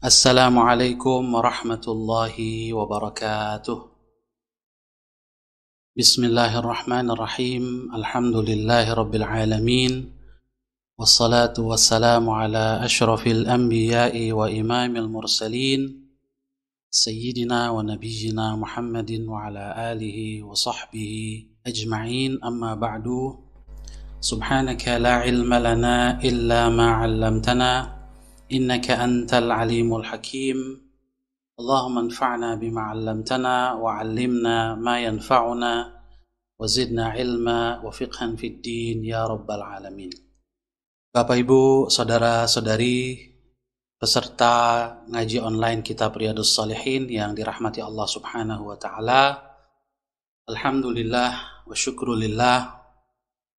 Assalamualaikum warahmatullahi wabarakatuh. Bismillahirrahmanirrahim. Alhamdulillahi rabbil alamin. Wassalatu wassalamu ala ashrafil anbiya'i wa imamil mursalin Sayyidina wa nabiyyina Muhammadin wa ala alihi wa sahbihi ajma'in, amma ba'du. Subhanaka la ilma lana illa ma 'allamtana innaka antal alimul hakim. Allahumma anfa'na bima 'allamtana wa 'allimna ma yanfa'una wa zidna ilma wa fiqhan fid din ya rabbal alamin. Bapak Ibu, saudara-saudari peserta ngaji online kitab Riyadhus Shalihin yang dirahmati Allah Subhanahu wa taala. Alhamdulillah wa syukrulillah,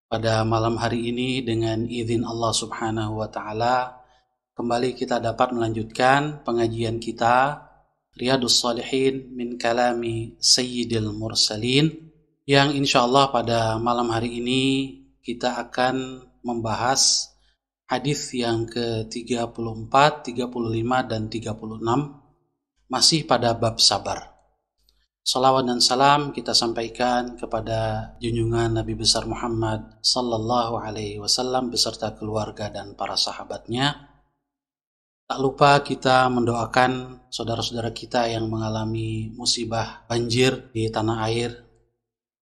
pada malam hari ini dengan izin Allah Subhanahu wa taala kembali kita dapat melanjutkan pengajian kita Riyadhus Shalihin min kalami Sayyidil Mursalin, yang insyaallah pada malam hari ini kita akan membahas hadis yang ke-34, 35 dan 36 masih pada bab sabar. Salawat dan salam kita sampaikan kepada junjungan Nabi besar Muhammad sallallahu alaihi wasallam beserta keluarga dan para sahabatnya. Tak lupa kita mendoakan saudara-saudara kita yang mengalami musibah banjir di tanah air.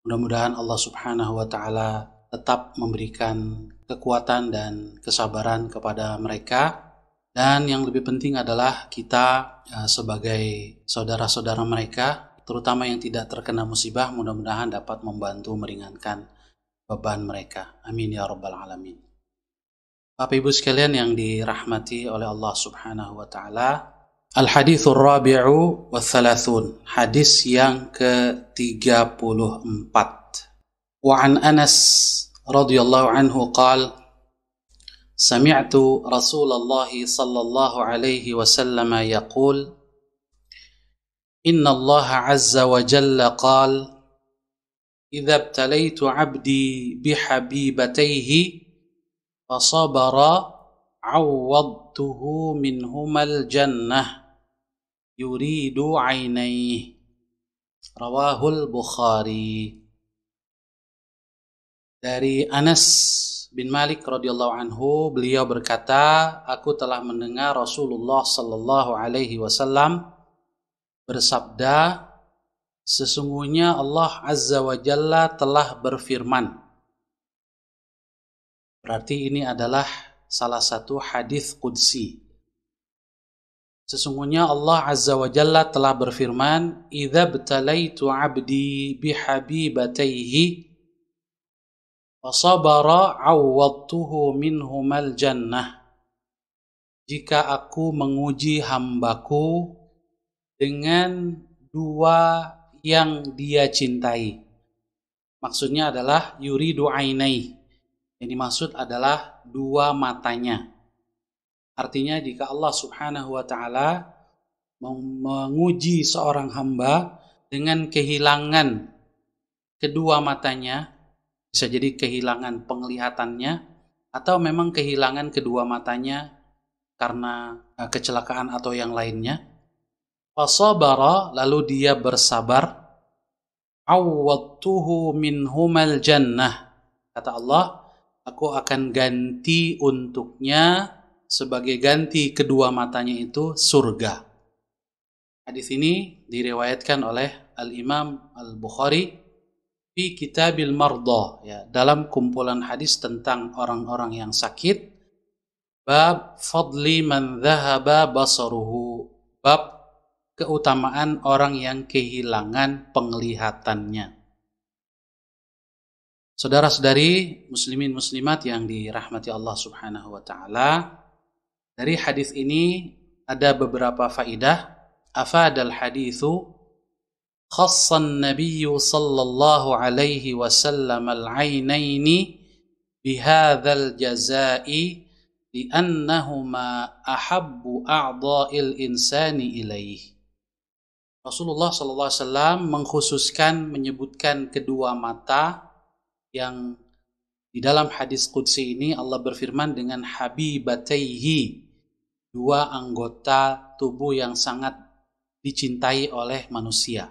Mudah-mudahan Allah Subhanahu wa taala tetap memberikan kekuatan dan kesabaran kepada mereka. Dan yang lebih penting adalah kita sebagai saudara-saudara mereka, terutama yang tidak terkena musibah, mudah-mudahan dapat membantu meringankan beban mereka. Amin ya rabbal alamin. Bapak Ibu sekalian yang dirahmati oleh Allah Subhanahu wa taala, Al-Hadithur Rabi'u wa Thalathun, hadis yang ke-34. Wa an Anas radhiyallahu anhu qala sami'tu Rasulullah sallallahu alaihi wasallam yaqul inna Allah azza wa jalla qala idza ibtalaytu 'abdi bihabibatayhi fasabara awwadtuhu minhumal jannah yuridu 'ainaihi. Rawahul Bukhari. Dari Anas bin Malik radhiyallahu anhu, beliau berkata, aku telah mendengar Rasulullah sallallahu alaihi wasallam bersabda, sesungguhnya Allah azza wa jalla telah berfirman. Berarti ini adalah salah satu hadis qudsi. Sesungguhnya Allah azza wa jalla telah berfirman, idza btalaitu 'abdi bihabibatayhi fasabara 'awwadtuhu minhumal jannah. Jika aku menguji hambaku dengan dua yang dia cintai. Maksudnya adalah yuridu 'ainai. Yang dimaksud adalah dua matanya. Artinya jika Allah Subhanahu wa taala menguji seorang hamba dengan kehilangan kedua matanya, bisa jadi kehilangan penglihatannya atau memang kehilangan kedua matanya karena kecelakaan atau yang lainnya. Fasabara, lalu dia bersabar, awwadtuhu minhumal jannah. Kata Allah, aku akan ganti untuknya, sebagai ganti kedua matanya itu surga. Hadis ini diriwayatkan oleh Al-Imam Al-Bukhari fi Kitabil Marda, ya, dalam kumpulan hadis tentang orang-orang yang sakit, bab fadli man dhahaba basaruhu, bab keutamaan orang yang kehilangan penglihatannya. Saudara-saudari muslimin muslimat yang dirahmati Allah Subhanahu wa taala, dari hadis ini ada beberapa faidah. Afadal haditsu khassan nabiyyu sallallahu alaihi wasallam al-'ainaini bihadzal jazaa'i li'annahuma ahabbu a'dha'il insani ilaih. Rasulullah sallallahu alaihi wasallam mengkhususkan menyebutkan kedua mata yang di dalam hadis qudsi ini Allah berfirman dengan habibataihi, dua anggota tubuh yang sangat dicintai oleh manusia.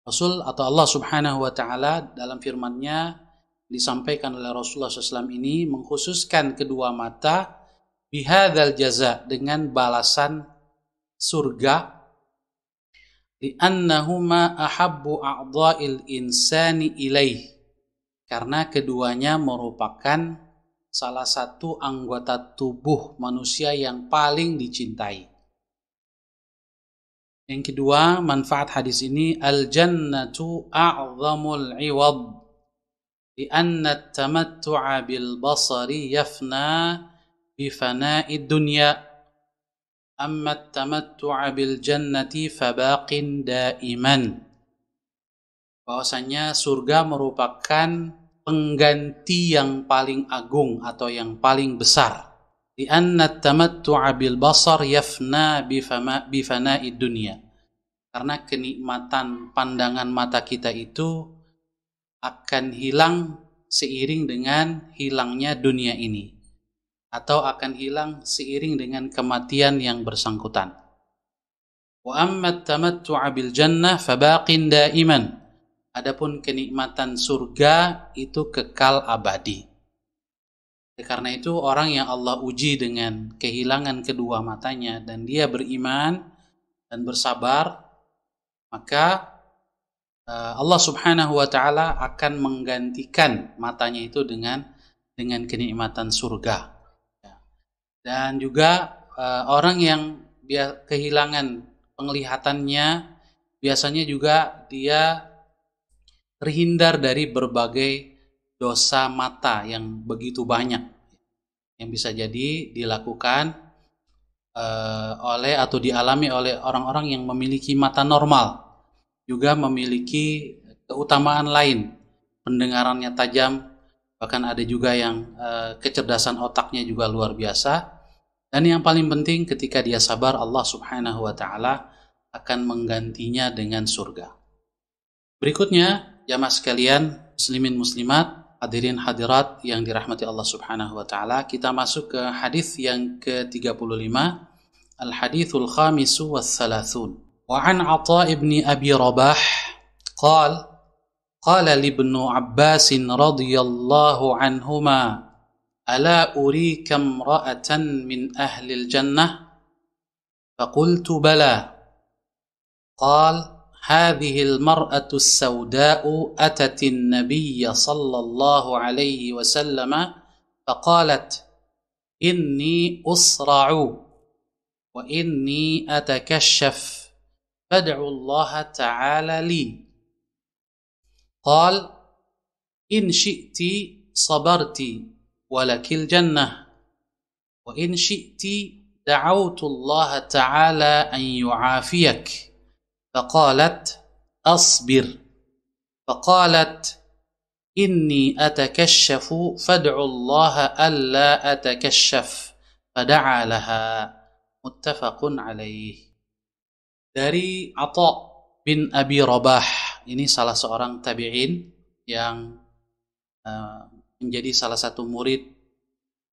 Rasul atau Allah Subhanahu wa Ta'ala dalam firman-Nya disampaikan oleh Rasulullah SAW ini mengkhususkan kedua mata bihadzal jaza, dengan balasan surga, li'annahuma ahabbu a'dha'il insani ilaih, karena keduanya merupakan salah satu anggota tubuh manusia yang paling dicintai. Yang kedua, manfaat hadis ini, al-jannatu a'zamul 'iwad li'anna at-tamattu'a bil basari yafna bi fana'id dunya amma at-tamattu'a bil jannati fabaqin daiman. Bahwasanya surga merupakan pengganti yang paling agung atau yang paling besar. Li'anna at-tamattu'a bil basar yafna bi fana'id dunya. Karena kenikmatan pandangan mata kita itu akan hilang seiring dengan hilangnya dunia ini, atau akan hilang seiring dengan kematian yang bersangkutan. Wa amma at-tamattu'a bil jannah fabaqin daiman. Adapun kenikmatan surga itu kekal abadi. Karena itu orang yang Allah uji dengan kehilangan kedua matanya dan dia beriman dan bersabar, maka Allah Subhanahu wa Ta'ala akan menggantikan matanya itu dengan kenikmatan surga. Dan juga orang yang kehilangan penglihatannya, biasanya juga dia terhindar dari berbagai dosa mata yang begitu banyak, yang bisa jadi dilakukan oleh atau dialami oleh orang-orang yang memiliki mata normal. Juga memiliki keutamaan lain, pendengarannya tajam, bahkan ada juga yang kecerdasan otaknya juga luar biasa. Dan yang paling penting, ketika dia sabar, Allah Subhanahu wa Ta'ala akan menggantinya dengan surga. Berikutnya, jamaah sekalian, muslimin muslimat, hadirin hadirat yang dirahmati Allah Subhanahu wa Ta'ala, kita masuk ke hadis yang ke-35, al-hadithul khamisu was-salathun. وعن عطاء بن أبي رباح قال لابن عباس رضي الله عنهما ألا أريك امرأة من أهل الجنة فقلت بلى قال هذه المرأة السوداء أتت النبي صلى الله عليه وسلم فقالت إني أسرع وإني أتكشف فادعوا الله تعالى لي قال إن شئت صبرت ولك الجنة وإن شئت دعوت الله تعالى أن يعافيك فقالت أصبر فقالت إني أتكشف فادعوا الله ألا أتكشف فدعا لها متفق عليه. Dari Atha bin Abi Rabah, ini salah seorang tabi'in yang menjadi salah satu murid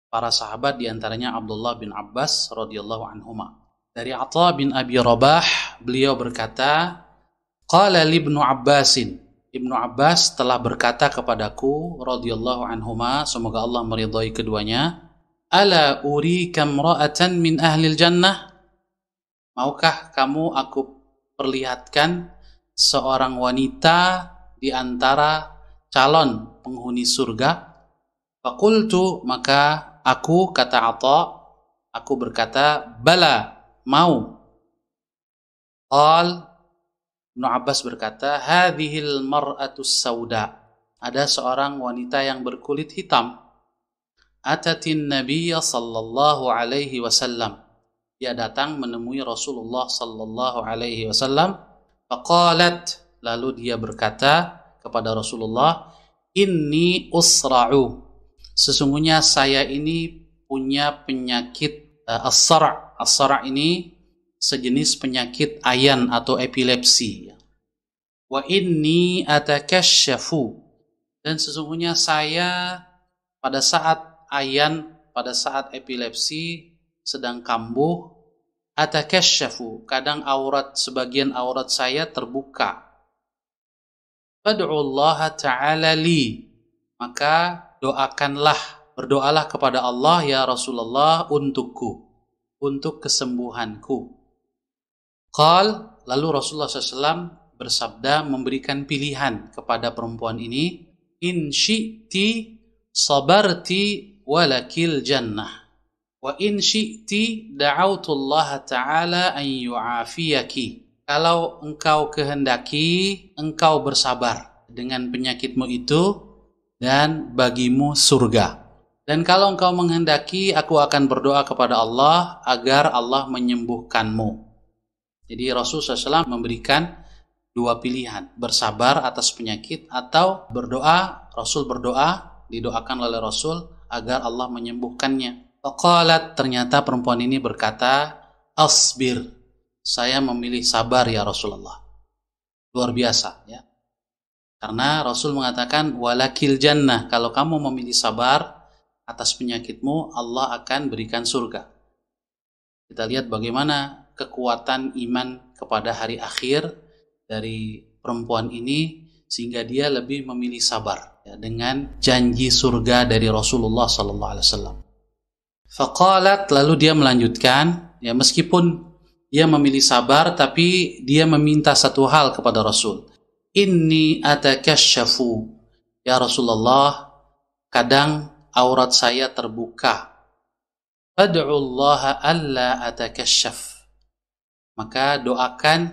para sahabat, diantaranya Abdullah bin Abbas radhiyallahu anhuma. Dari Atha bin Abi Rabah, beliau berkata, qala li Ibnu Abbasin, Ibnu Abbas telah berkata kepadaku radhiyallahu anhuma, semoga Allah meridhai keduanya, ala urika imra'atan min ahlil jannah, maukah kamu aku perlihatkan seorang wanita di antara calon penghuni surga? Faqultu, maka aku, kata Atha, aku berkata, bala, mau. Qal, Ibnu Abbas berkata, hadhil mar'atus sauda, ada seorang wanita yang berkulit hitam. Atatin Nabiyya sallallahu alaihi wasallam, dia datang menemui Rasulullah sallallahu alaihi wasallam. Faqalat, lalu dia berkata kepada Rasulullah, inni usra'u, sesungguhnya saya ini punya penyakit as-sar'. As-sar' ini sejenis penyakit ayan atau epilepsi. Wa inni atakasyafu, dan sesungguhnya saya pada saat ayan, pada saat epilepsi, sedang kambuh, atakasyafu, kadang sebagian aurat saya terbuka. Fad'ullaha ta'ala li, maka berdoalah kepada Allah ya Rasulullah untukku, untuk kesembuhanku. Lalu Rasulullah SAW bersabda, memberikan pilihan kepada perempuan ini, in syi'ti sabarti walakil jannah, wa in syi'ti da'autullaha ta'ala an yu'afiyaki. Kalau engkau kehendaki, engkau bersabar dengan penyakitmu itu, dan bagimu surga. Dan kalau engkau menghendaki, aku akan berdoa kepada Allah agar Allah menyembuhkanmu. Jadi Rasulullah SAW memberikan dua pilihan, bersabar atas penyakit atau berdoa. Rasul berdoa, didoakan oleh Rasul agar Allah menyembuhkannya. Faqalat, ternyata perempuan ini berkata, asbir, saya memilih sabar ya Rasulullah. Luar biasa ya. Karena Rasul mengatakan walakil jannah, kalau kamu memilih sabar atas penyakitmu, Allah akan berikan surga. Kita lihat bagaimana kekuatan iman kepada hari akhir dari perempuan ini, sehingga dia lebih memilih sabar ya, dengan janji surga dari Rasulullah SAW. Faqalat, lalu dia melanjutkan, ya meskipun dia memilih sabar, tapi dia meminta satu hal kepada Rasul. Inni atakasyafu, ya Rasulullah, kadang aurat saya terbuka. Fad'ullaha alla atakasyaf, maka doakan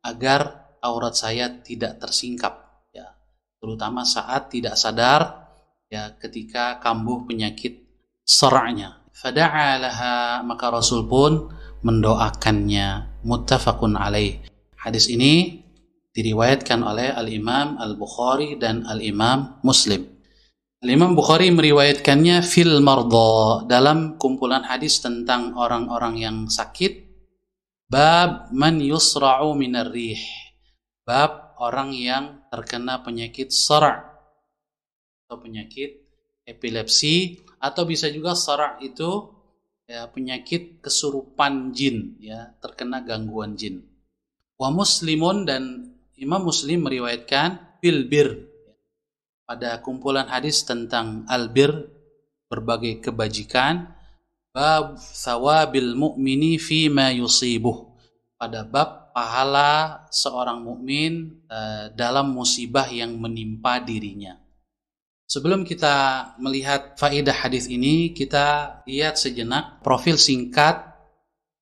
agar aurat saya tidak tersingkap ya, terutama saat tidak sadar ya, ketika kambuh penyakit sara'nya. Fada'a laha, maka Rasul pun mendoakannya. Muttafaqun alaih. Hadis ini diriwayatkan oleh Al-Imam Al-Bukhari dan Al-Imam Muslim. Al-Imam Bukhari meriwayatkannya fil marda, dalam kumpulan hadis tentang orang-orang yang sakit, bab man yusra'u minar rih, bab orang yang terkena penyakit sara' atau penyakit epilepsi, atau bisa juga sara' itu ya, penyakit kesurupan jin ya, terkena gangguan jin. Wa Muslimun, dan Imam Muslim meriwayatkan fil bir, pada kumpulan hadis tentang albir, berbagai kebajikan, bab thawabil mu'mini fima yusibuh, pada bab pahala seorang mukmin dalam musibah yang menimpa dirinya. Sebelum kita melihat faedah hadis ini, kita lihat sejenak profil singkat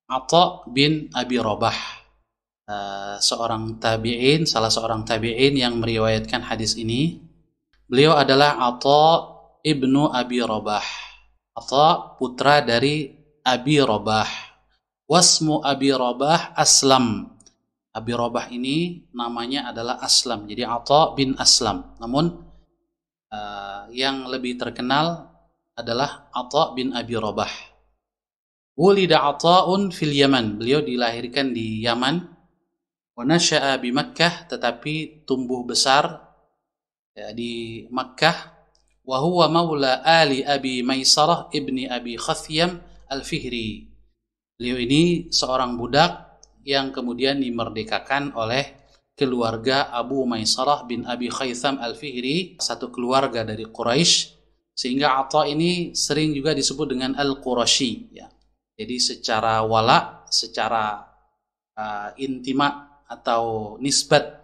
Atha bin Abi Rabah, salah seorang tabi'in yang meriwayatkan hadis ini. Beliau adalah Atha ibnu Abi Rabah. Atha putra dari Abi Rabah. Wasmu Abi Rabah Aslam. Abi Rabah ini namanya adalah Aslam. Jadi Atha bin Aslam. Namun yang lebih terkenal adalah Atha bin Abi Rabah. Wulida Atha'un fil Yaman. Beliau dilahirkan di Yaman. Wa nasha'a bi Makkah, tetapi tumbuh besar ya, di Makkah. Wa huwa maula ali Abi Maisarah ibni Abi Khathyam al-Fihri. Beliau ini seorang budak yang kemudian dimerdekakan oleh keluarga Abu Maisarah bin Abi Khaytham al-Fihri, satu keluarga dari Quraisy, sehingga Atha ini sering juga disebut dengan Al-Qurashi ya. Jadi secara wala, secara intima atau nisbat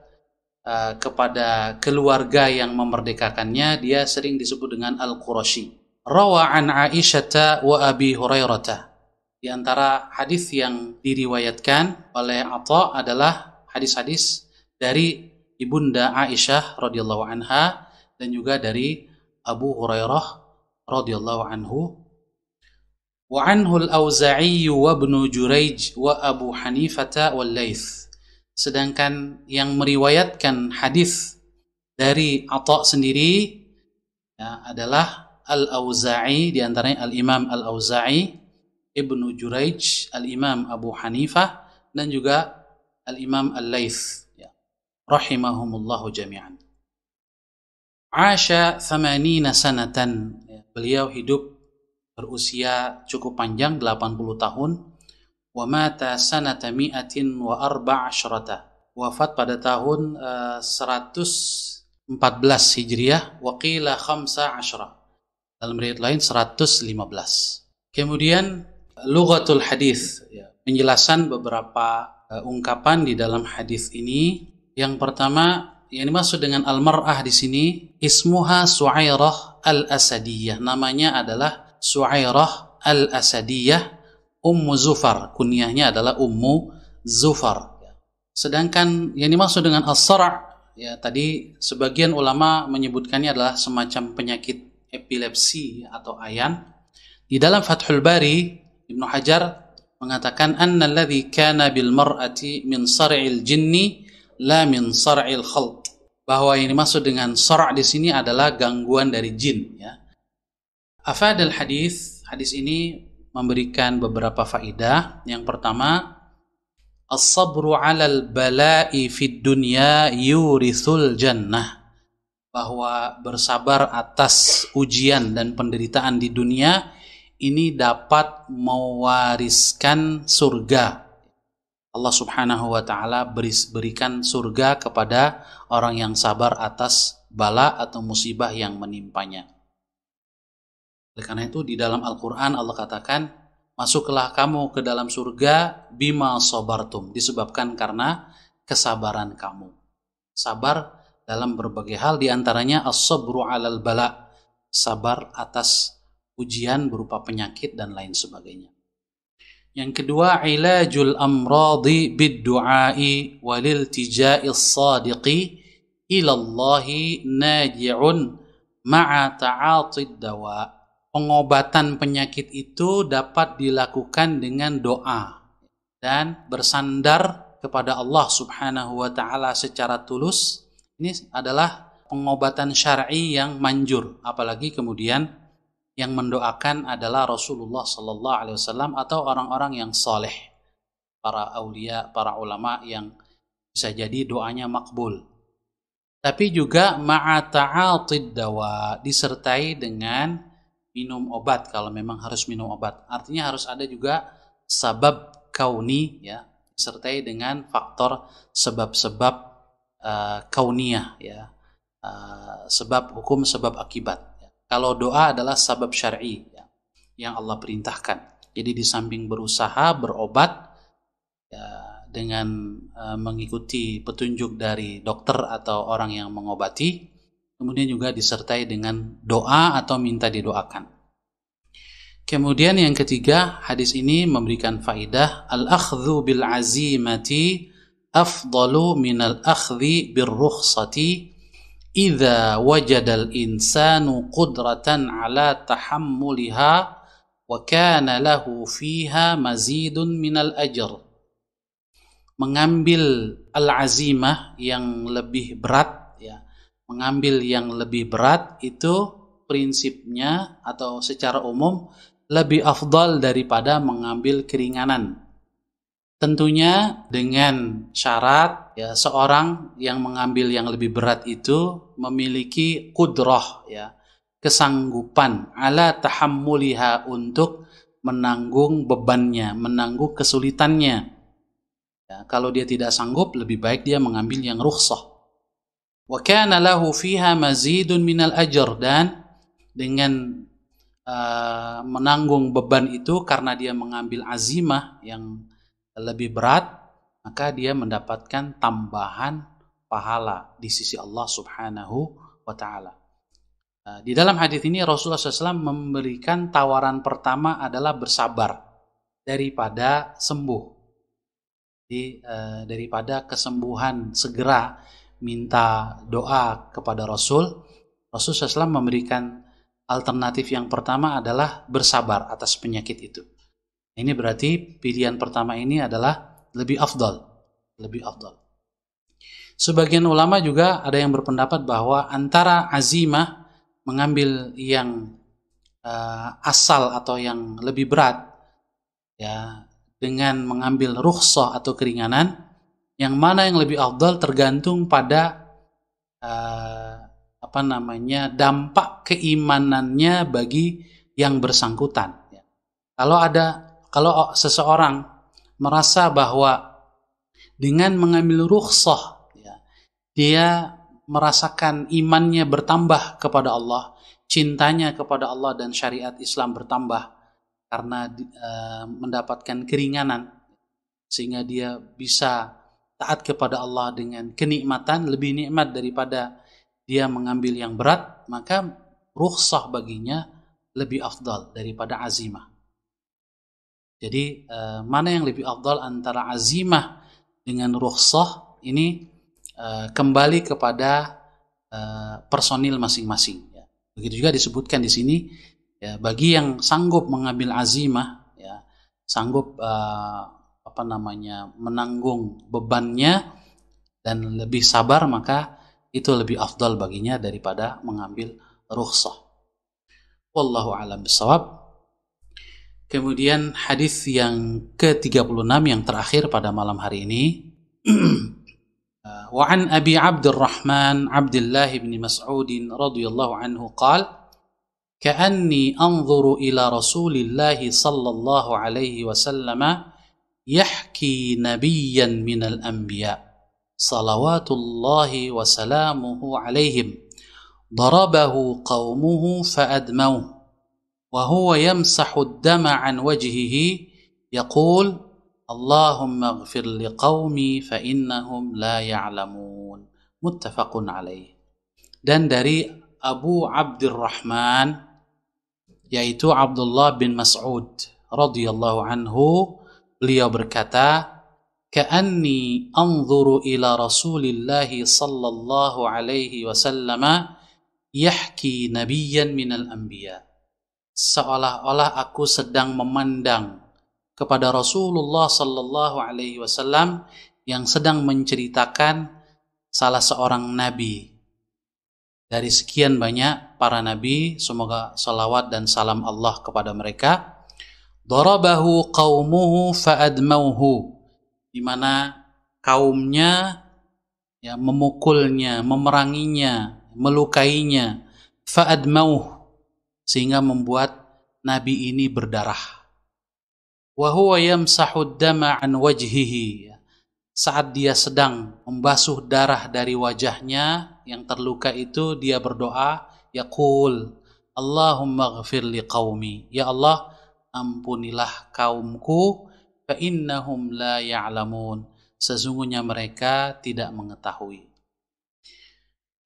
kepada keluarga yang memerdekakannya, dia sering disebut dengan Al-Qurashi. Rawa an Aisyata wa Abi Hurairah. Di antara hadis yang diriwayatkan oleh Atha adalah hadis-hadis dari Ibunda Aisyah radhiyallahu anha dan juga dari Abu Hurairah radhiyallahu anhu. Wa anhu al-Auza'i wa Ibnu Jurayj wa Abu Hanifah wal Laits. Sedangkan yang meriwayatkan hadis dari Atha sendiri ya, adalah Al-Auza'i, di antaranya Al-Imam Al-Auza'i, Ibnu Jurayj, Al-Imam Abu Hanifah, dan juga Al-Imam Al-Laits ya, rahimahumullahu jami'an. Asha 80 sanatan, beliau hidup berusia cukup panjang 80 tahun. Wa mata sanata mi'atin wa arba' asyrata. Wafat pada tahun 114 Hijriah, wa qila khamsa asyra. Dalam riwayat lain 115. Kemudian lughatul hadis, ya, penjelasan beberapa ungkapan di dalam hadis ini. Yang pertama, yang dimaksud dengan al-mar'ah di sini ismuha Su'airah al-Asadiyah. Namanya adalah Su'airah al-Asadiyah Ummu Zufar. Kunyahnya adalah Ummu Zufar. Sedangkan yang dimaksud dengan as-sar', ya, tadi sebagian ulama menyebutkannya adalah semacam penyakit epilepsi atau ayan. Di dalam Fathul Bari, Ibnu Hajar mengatakan annalladzi kana bil mar'ati min sar'il jinni la min sar'il khalt. Bahwa yang dimaksud dengan sar' di sini adalah gangguan dari jin, ya. Afadal hadis ini memberikan beberapa faidah. Yang pertama, as-sabru 'alal bala'i fid dunya yurithul jannah. Bahwa bersabar atas ujian dan penderitaan di dunia ini dapat mewariskan surga. Allah Subhanahu wa taala berikan surga kepada orang yang sabar atas bala atau musibah yang menimpanya. Oleh karena itu di dalam Al-Qur'an Allah katakan, masuklah kamu ke dalam surga bima sabartum, disebabkan karena kesabaran kamu. Sabar dalam berbagai hal, diantaranya as-sabru 'alal bala, sabar atas ujian berupa penyakit dan lain sebagainya. Yang kedua, ilajul amradi bid-du'ai waliltija'is sadiqi ilallahi naji'un ma'a ta'atid dawa. Pengobatan penyakit itu dapat dilakukan dengan doa dan bersandar kepada Allah Subhanahu wa taala secara tulus. Ini adalah pengobatan syar'i yang manjur, apalagi kemudian yang mendoakan adalah Rasulullah sallallahu alaihi wasallam atau orang-orang yang saleh, para aulia, para ulama yang bisa jadi doanya makbul. Tapi juga ma'a ta'atid dawa, disertai dengan minum obat kalau memang harus minum obat. Artinya harus ada juga sabab kauni, ya, disertai dengan faktor sebab-sebab kauniyah, ya, sebab hukum, sebab akibat. Ya. Kalau doa adalah sabab syar'i, ya, yang Allah perintahkan. Jadi di samping berusaha berobat, ya, dengan mengikuti petunjuk dari dokter atau orang yang mengobati, kemudian juga disertai dengan doa atau minta didoakan. Kemudian yang ketiga, hadis ini memberikan faidah al-akhdhu bil azimati afdalu minal akhdhi birrukhsati idza wajadal insanu qudratan ala tahammuliha wa kana lahu fiha mazidun minal ajr. Mengambil al-azimah yang lebih berat, ya, mengambil yang lebih berat itu prinsipnya atau secara umum lebih afdal daripada mengambil keringanan. Tentunya dengan syarat, ya, seorang yang mengambil yang lebih berat itu memiliki qudrah, ya, kesanggupan ala tahammuliha untuk menanggung bebannya, menanggung kesulitannya. Ya, kalau dia tidak sanggup, lebih baik dia mengambil yang rukhsah. Wa kana lahu fiha mazidun minal ajr, dan dengan menanggung beban itu karena dia mengambil azimah yang lebih berat, maka dia mendapatkan tambahan pahala di sisi Allah Subhanahu wa taala. Di dalam hadis ini Rasulullah SAW memberikan tawaran pertama adalah bersabar daripada sembuh. Daripada kesembuhan segera minta doa kepada Rasul. Rasulullah SAW memberikan alternatif yang pertama adalah bersabar atas penyakit itu. Ini berarti pilihan pertama ini adalah lebih afdal. Lebih afdal. Sebagian ulama juga ada yang berpendapat bahwa antara azimah, mengambil yang asal atau yang lebih berat, ya, dengan mengambil rukhsah atau keringanan, yang mana yang lebih afdal tergantung pada dampak keimanannya bagi yang bersangkutan. Kalau seseorang merasa bahwa dengan mengambil rukhsah, dia merasakan imannya bertambah kepada Allah, cintanya kepada Allah dan syariat Islam bertambah karena mendapatkan keringanan, sehingga dia bisa taat kepada Allah dengan kenikmatan lebih nikmat daripada dia mengambil yang berat, maka rukhsah baginya lebih afdal daripada azimah. Jadi mana yang lebih afdal antara azimah dengan rukhsah ini kembali kepada personil masing-masing. Ya. Begitu juga disebutkan di sini, ya, bagi yang sanggup mengambil azimah, ya, sanggup menanggung bebannya dan lebih sabar, maka itu lebih afdal baginya daripada mengambil rukhsah. Wallahu a'lam bishawab. Kemudian hadis yang ke-36 yang terakhir pada malam hari ini. Wa an Abi Abdurrahman Abdullah bin Mas'ud radhiyallahu anhu qala ka'anni anzuru ila Rasulillah sallallahu alaihi wasallam yahki nabiyyan minal anbiya salawatullahi wa salamuhu alaihim darabahu qaumuhu fa'admauhu وهو يمسح الدم عن وجهه يقول اللهم اغفر لقومي فإنهم لا يعلمون متفق عليه. Dan dari Abu Abdurrahman yaitu Abdullah bin Mas'ud radhiyallahu anhu, beliau berkata, ka'anni anzuru ila Rasulillahi sallallahu alaihi wasallam yahki nabiyyan minal anbiya, seolah-olah aku sedang memandang kepada Rasulullah sallallahu alaihi wasallam yang sedang menceritakan salah seorang nabi dari sekian banyak para nabi, semoga salawat dan salam Allah kepada mereka. Darabahu qaumuhu fa'admauhu, di mana kaumnya memukulnya, memeranginya, melukainya, fa'admauhu, sehingga membuat nabi ini berdarah. Wa huwa yamsahu dama an wajhihi, saat dia sedang membasuh darah dari wajahnya yang terluka itu, dia berdoa, yaqul Allahumma ghfir li qaumi, ya Allah ampunilah kaumku, fa innahum la ya'lamun, sesungguhnya mereka tidak mengetahui.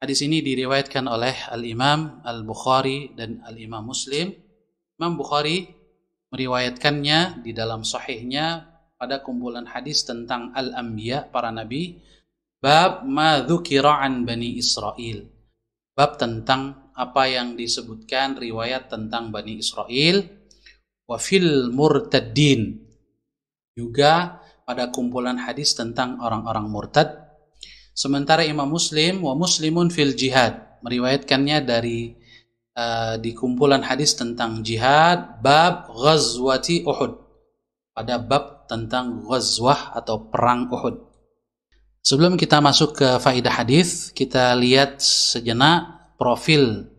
Hadis ini diriwayatkan oleh Al-Imam Al-Bukhari dan Al-Imam Muslim. Imam Bukhari meriwayatkannya di dalam sahihnya pada kumpulan hadis tentang Al-Anbiya, para nabi, bab ma dzukira an Bani Israil, bab tentang apa yang disebutkan riwayat tentang Bani Israil, wa fil murtaddin, juga pada kumpulan hadis tentang orang-orang murtad. Sementara Imam Muslim wa Muslimun fil jihad meriwayatkannya di kumpulan hadis tentang jihad, bab ghazwati Uhud, pada bab tentang ghazwah atau perang Uhud. Sebelum kita masuk ke faidah hadis, kita lihat sejenak profil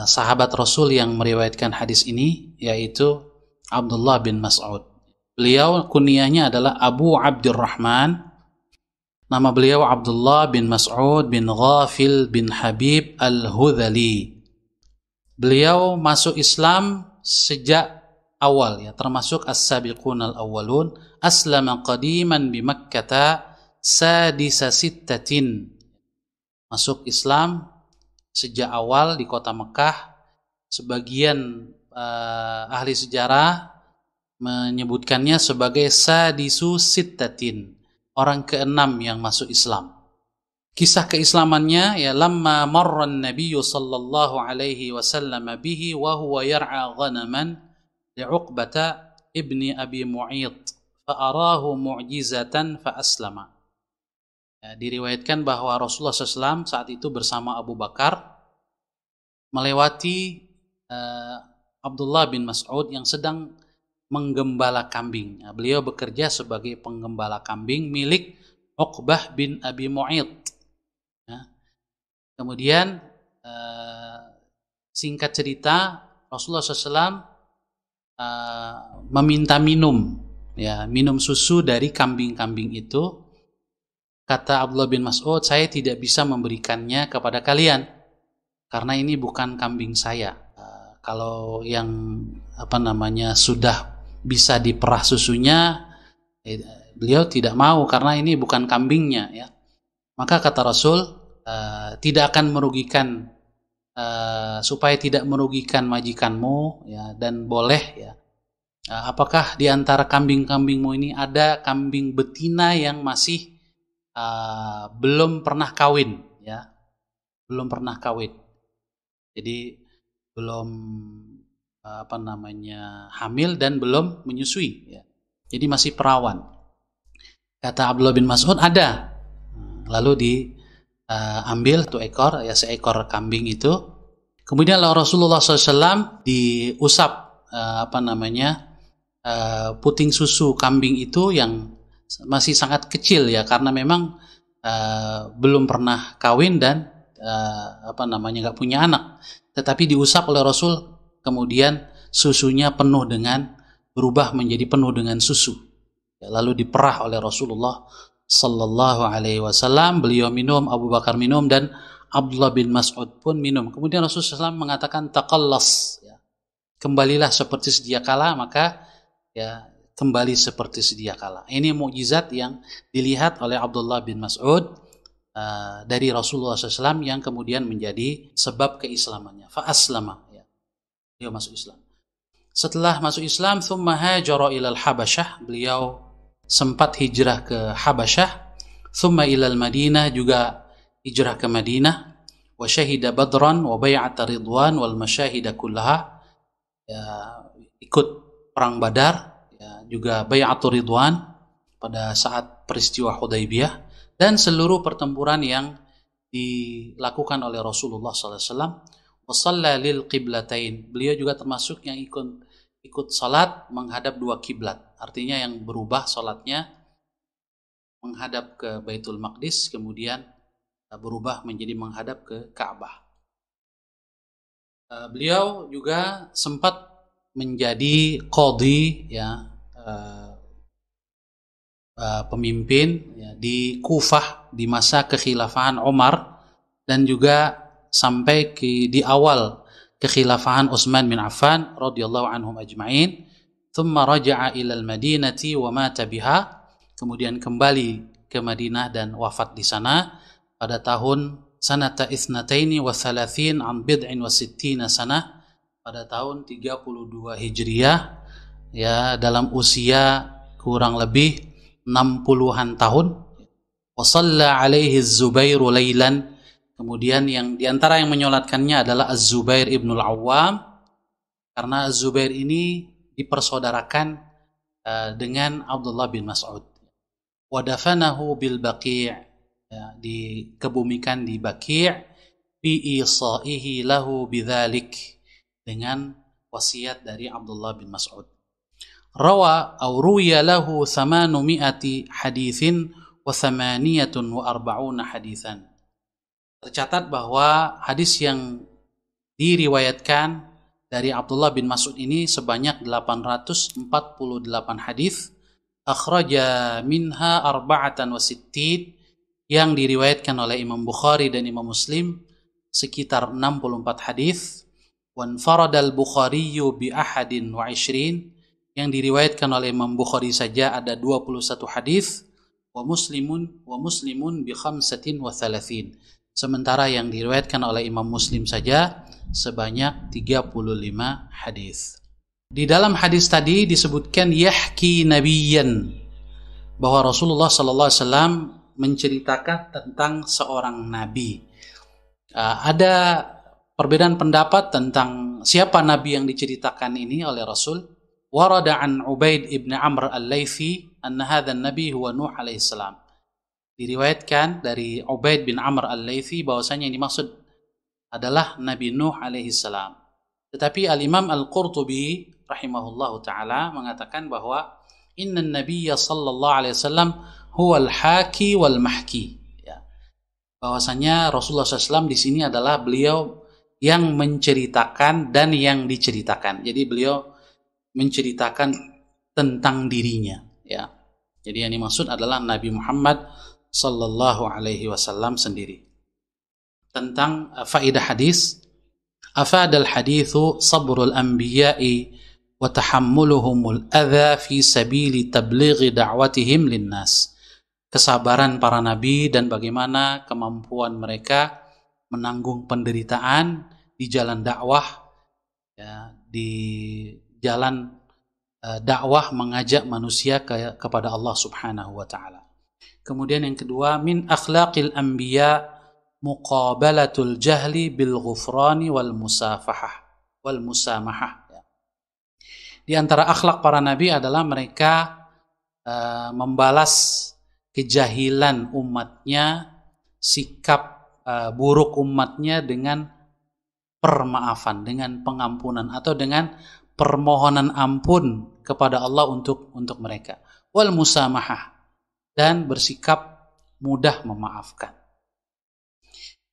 sahabat Rasul yang meriwayatkan hadis ini, yaitu Abdullah bin Mas'ud. Beliau kunyahnya adalah Abu Abdurrahman. Nama beliau Abdullah bin Mas'ud bin Ghafil bin Habib Al-Hudhali. Beliau masuk Islam sejak awal, termasuk as-sabiqun al-awwalun. Aslama qadiman bi Makkah sadisa sittatin. Masuk Islam sejak awal di kota Mekah. Sebagian ahli sejarah menyebutkannya sebagai sadisu sittatin, orang keenam yang masuk Islam. Kisah keislamannya, lamma marra an-nabiy sallallahu alaihi wasallam bihi wa huwa yar'a ghanaman li'uqbata ibni Abi Mu'ayth fa arahu mu'jizatan fa aslama. Diriwayatkan bahwa Rasulullah SAW saat itu bersama Abu Bakar melewati Abdullah bin Mas'ud yang sedang menggembala kambing. Beliau bekerja sebagai penggembala kambing milik Uqbah bin Abi Mu'ayth. Kemudian singkat cerita, Rasulullah SAW meminta minum, ya, minum susu dari kambing-kambing itu. Kata Abdullah bin Mas'ud, saya tidak bisa memberikannya kepada kalian karena ini bukan kambing saya. Kalau yang sudah bisa diperah susunya, beliau tidak mau karena ini bukan kambingnya, ya. Maka kata Rasul, tidak akan merugikan, supaya tidak merugikan majikanmu, ya, dan boleh, ya. Apakah di antara kambing-kambingmu ini ada kambing betina yang masih belum pernah kawin, ya, belum pernah kawin, jadi belum hamil dan belum menyusui, ya, jadi masih perawan. Kata Abdullah bin Mas'ud, ada. Lalu diambil seekor kambing itu, kemudian Rasulullah SAW diusap puting susu kambing itu yang masih sangat kecil, ya, karena memang belum pernah kawin dan nggak punya anak, tetapi diusap oleh Rasul, kemudian susunya berubah menjadi penuh dengan susu, ya, lalu diperah oleh Rasulullah Sallallahu Alaihi Wasallam. Beliau minum, Abu Bakar minum, dan Abdullah bin Mas'ud pun minum. Kemudian Rasulullah SAW mengatakan taqallas, ya, kembalilah seperti sedia kala. Maka, ya, kembali seperti sedia kala. Ini mukjizat yang dilihat oleh Abdullah bin Mas'ud dari Rasulullah SAW yang kemudian menjadi sebab keislamannya. Fa'aslama, ya, beliau masuk Islam. Setelah masuk Islam, thumma hajara ilal Habasyah, beliau sempat hijrah ke Habasyah, thumma ilal Madinah, juga hijrah ke Madinah, wa syahida Badran wa bai'ata Ridwan wal masyahida kullaha, ya, ikut perang Badar, juga Bai'atul Ridwan pada saat peristiwa Hudaybiyah, dan seluruh pertempuran yang dilakukan oleh Rasulullah SAW. Wasalla lil qiblatain, beliau juga termasuk yang ikut salat menghadap dua kiblat, artinya yang berubah salatnya menghadap ke Baitul Maqdis, kemudian berubah menjadi menghadap ke Ka'bah. Beliau juga sempat menjadi qadhi, ya, pemimpin, ya, di Kufah di masa kekhilafahan Umar, dan juga sampai di awal kekhilafahan Utsman bin Affan radhiyallahu anhum ajma'in. Thumma raja'a ilal Madinati wa mata biha, kemudian kembali ke Madinah dan wafat di sana pada tahun sanata isnataini wa thalathin an bid'in wa sittina sanah, pada tahun 32 Hijriah, ya, dalam usia kurang lebih 60-an tahun. Wa shalla alaihi Az-Zubairu lailan, kemudian yang diantara yang menyolatkannya adalah Az-Zubair ibnul Awwam, karena Az-Zubair ini dipersaudarakan dengan Abdullah bin Mas'ud. Wa dafanahu bil Baqi', ya, dikebumikan di Baqi', bi isaihi lahu bidzalik, dengan wasiat dari Abdullah bin Mas'ud. Rawa aw ruya lahu 800 haditsin wa 48 haditsan. Tercatat bahwa hadis yang diriwayatkan dari Abdullah bin Mas'ud ini sebanyak 848 hadis. Akhraja minha 64, yang diriwayatkan oleh Imam Bukhari dan Imam Muslim sekitar 64 hadis. Wanfaradal Bukhariyu bi ahadin wa 20, yang diriwayatkan oleh Imam Bukhari saja ada 21 hadis. Wa muslimun bi 35, sementara yang diriwayatkan oleh Imam Muslim saja sebanyak 35 hadis. Di dalam hadis tadi disebutkan yahki nabiyyan, bahwa Rasulullah sallallahu alaihi wasallam menceritakan tentang seorang nabi. Ada perbedaan pendapat tentang siapa nabi yang diceritakan ini oleh Rasul. Warada an Ubaid ibn Amr al-Laythi anna hadha an-nabi huwa Nuh alaihi salam. Diriwayatkan dari Ubaid bin Amr al-Laythi bahwasanya yang dimaksud adalah Nabi Nuh alaihi salam. Tetapi Al-Imam Al-Qurtubi rahimahullahu taala mengatakan bahwa inna nabiyya sallallahu alaihi wasallam huwa al-haki wal mahki, ya. Bahwasanya Rasulullah SAW di sini adalah beliau yang menceritakan dan yang diceritakan. Jadi beliau menceritakan tentang dirinya, ya. Jadi yang dimaksud adalah Nabi Muhammad sallallahu alaihi wasallam sendiri. Tentang faedah hadis, afadal hadithu sabrul anbiya'i wa tahammuluhumul adza fi sabili tablighi da'watihim linnas. Kesabaran para nabi dan bagaimana kemampuan mereka menanggung penderitaan di jalan dakwah, ya, di jalan dakwah mengajak manusia kepada Allah Subhanahu wa taala. Kemudian yang kedua, min akhlaqil anbiya muqabalatul jahli bil ghufrani wal musafahah wal musamahah. Di antara akhlak para nabi adalah mereka membalas kejahilan umatnya, sikap buruk umatnya dengan permaafan, dengan pengampunan atau dengan permohonan ampun kepada Allah untuk mereka. Wal musamahah, dan bersikap mudah memaafkan.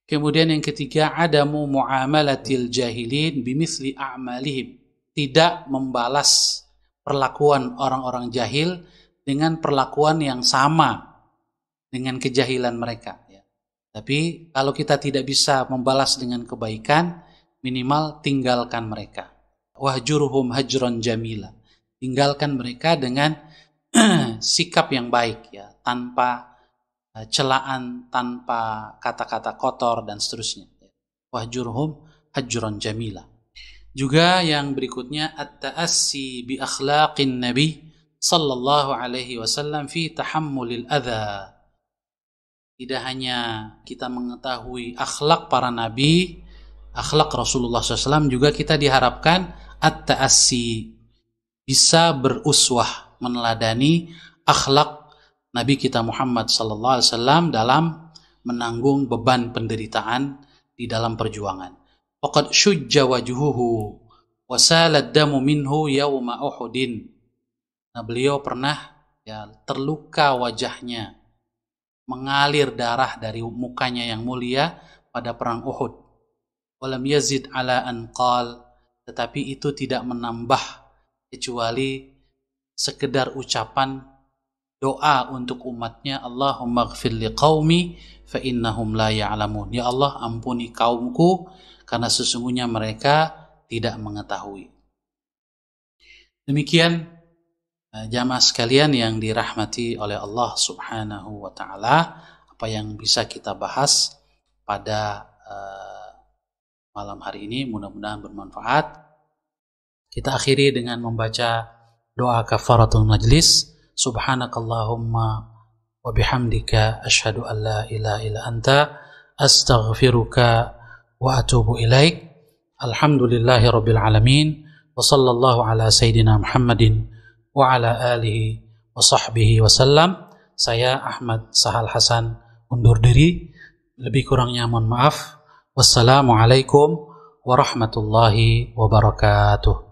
Kemudian yang ketiga, adamu muamalatil jahilin bimithli a'malihim. Tidak membalas perlakuan orang-orang jahil dengan perlakuan yang sama dengan kejahilan mereka, ya. Tapi kalau kita tidak bisa membalas dengan kebaikan, minimal tinggalkan mereka. Wahjurhum hajron jamila. Tinggalkan mereka dengan sikap yang baik, ya, tanpa celaan, tanpa kata-kata kotor dan seterusnya. Wahjurhum hajron jamila. Juga yang berikutnya, at-ta'assi bi akhlaqin nabi sallallahu alaihi wasallam fi tahammulil adza. Tidak hanya kita mengetahui akhlak para nabi, akhlak Rasulullah SAW, juga kita diharapkan at-ta'assi, bisa beruswah, meneladani akhlak Nabi kita Muhammad SAW dalam menanggung beban penderitaan di dalam perjuangan. Faqad syujja wajhuhu wa salad damu minhu yawma Uhudin. Nah, beliau pernah, ya, terluka wajahnya, mengalir darah dari mukanya yang mulia pada perang Uhud. Walam yazid ala an qal, tetapi itu tidak menambah kecuali sekedar ucapan doa untuk umatnya, Allahumma ighfir liqaumi fa innahum la ya'lamun. Ya Allah, ampuni kaumku karena sesungguhnya mereka tidak mengetahui. Demikian jamaah sekalian yang dirahmati oleh Allah Subhanahu wa taala, apa yang bisa kita bahas pada malam hari ini mudah-mudahan bermanfaat. Kita akhiri dengan membaca doa kafaratul majlis. Subhanakallahumma wa bihamdika asyhadu an la ilaha illa anta astaghfiruka wa atubu ilaik. Alhamdulillahi rabbil alamin wa sallallahu ala sayyidina Muhammadin wa ala alihi wa sahbihi wasallam. Saya Ahmad Sahal Hasan undur diri, lebih kurangnya mohon maaf. Wassalamualaikum warahmatullahi wabarakatuh.